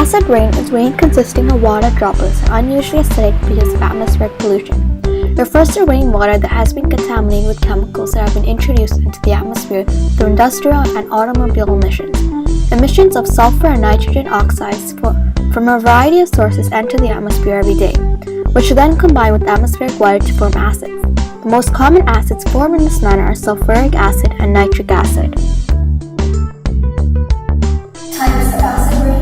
Acid rain is rain consisting of water droplets and unusually acidic because of atmospheric pollution. It refers to rainwater that has been contaminated with chemicals that have been introduced into the atmosphere through industrial and automobile emissions. Emissions of sulfur and nitrogen oxides from a variety of sources enter the atmosphere every day, which then combine with atmospheric water to form acids. The most common acids formed in this manner are sulfuric acid and nitric acid. Types of acid rain.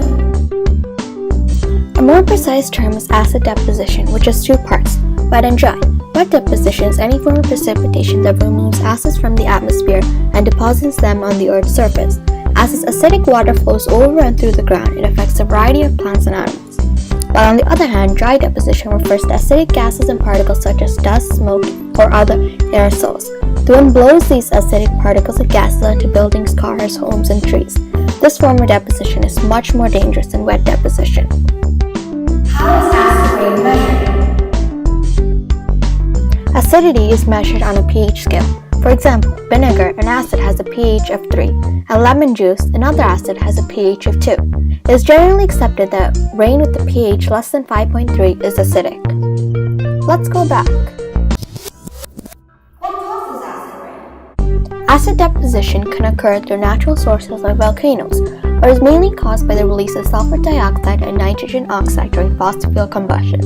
A more precise term is acid deposition, which has two parts, wet and dry. Wet deposition is any form of precipitation that removes acids from the atmosphere and deposits them on the Earth's surface. As this acidic water flows over and through the ground, it affects a variety of plants and animals. While on the other hand, dry deposition refers to acidic gases and particles such as dust, smoke, or other aerosols. The wind blows these acidic particles and gases onto buildings, cars, homes, and trees. This form of deposition is much more dangerous than wet deposition. How is acid rain measured? Acidity is measured on a pH scale. For example, vinegar, an acid, has a pH of 3, and lemon juice, another acid, has a pH of 2. It is generally accepted that rain with a pH less than 5.3 is acidic. Let's go back. What causes acid rain? Acid deposition can occur through natural sources like volcanoes, but is mainly caused by the release of sulfur dioxide and nitrogen oxide during fossil fuel combustion.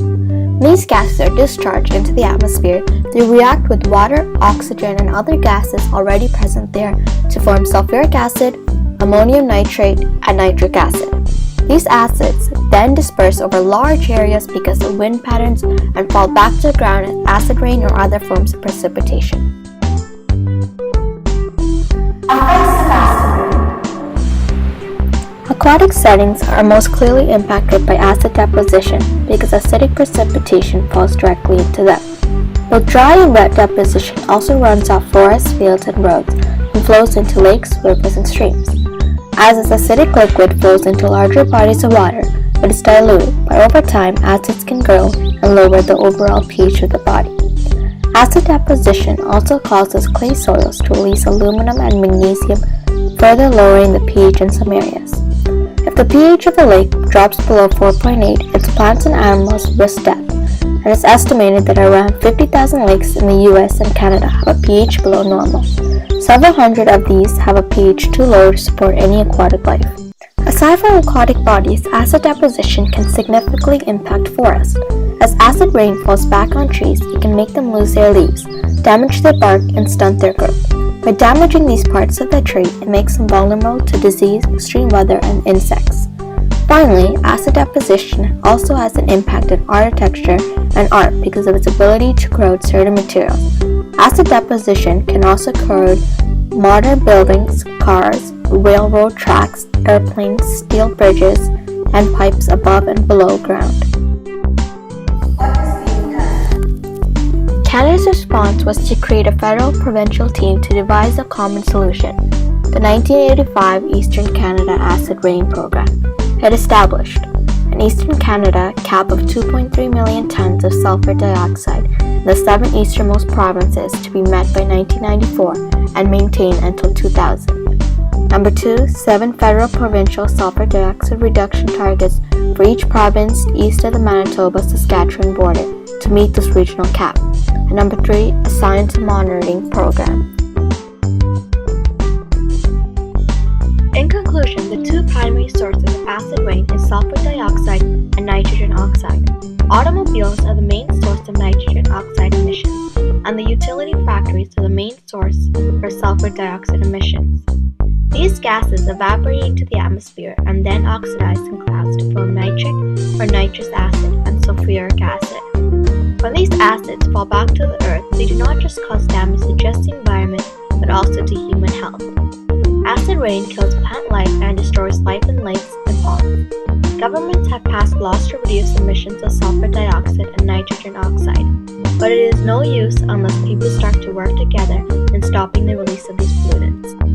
When these gases are discharged into the atmosphere, they react with water, oxygen, and other gases already present there to form sulfuric acid, ammonium nitrate, and nitric acid. These acids then disperse over large areas because of wind patterns and fall back to the ground as acid rain or other forms of precipitation. Effects of acid rain. Aquatic settings are most clearly impacted by acid deposition because acidic precipitation falls directly into them. Both dry and wet deposition also runs off forests, fields, and roads and flows into lakes, rivers, and streams. As this acidic liquid flows into larger bodies of water, it is diluted, but over time acids can grow and lower the overall pH of the body. Acid deposition also causes clay soils to release aluminum and magnesium, further lowering the pH in some areas. If the pH of a lake drops below 4.8, its plants and animals risk death, and it's estimated that around 50,000 lakes in the US and Canada have a pH below normal. Several hundred of these have a pH too low to support any aquatic life. Aside from aquatic bodies, acid deposition can significantly impact forests. As acid rain falls back on trees, it can make them lose their leaves, damage their bark, and stunt their growth. By damaging these parts of the tree, it makes them vulnerable to disease, extreme weather, and insects. Finally, acid deposition also has an impact on architecture and art because of its ability to corrode certain materials. Acid deposition can also corrode modern buildings, cars, railroad tracks, airplanes, steel bridges, and pipes above and below ground. What is being done? Canada's response was to create a federal-provincial team to devise a common solution, the 1985 Eastern Canada Acid Rain Program. It established an Eastern Canada cap of 2.3 million tons of sulfur dioxide in the 7 easternmost provinces to be met by 1994 and maintained until 2000. Number 2, 7 federal provincial sulfur dioxide reduction targets for each province east of the Manitoba-Saskatchewan border to meet this regional cap. And number 3, a science monitoring program. In conclusion, the two primary sources of acid rain is sulfur dioxide and nitrogen oxide. Automobiles are the main source of nitrogen oxide emissions, and the utility factories are the main source for sulfur dioxide emissions. These gases evaporate into the atmosphere and then oxidize in clouds to form nitric or nitrous acid and sulfuric acid. When these acids fall back to the earth, they do not just cause damage to just the environment, but also to human health. Acid rain kills plant life and destroys life in lakes and ponds. Governments have passed laws to reduce emissions of sulfur dioxide and nitrogen oxide, but it is no use unless people start to work together in stopping the release of these pollutants.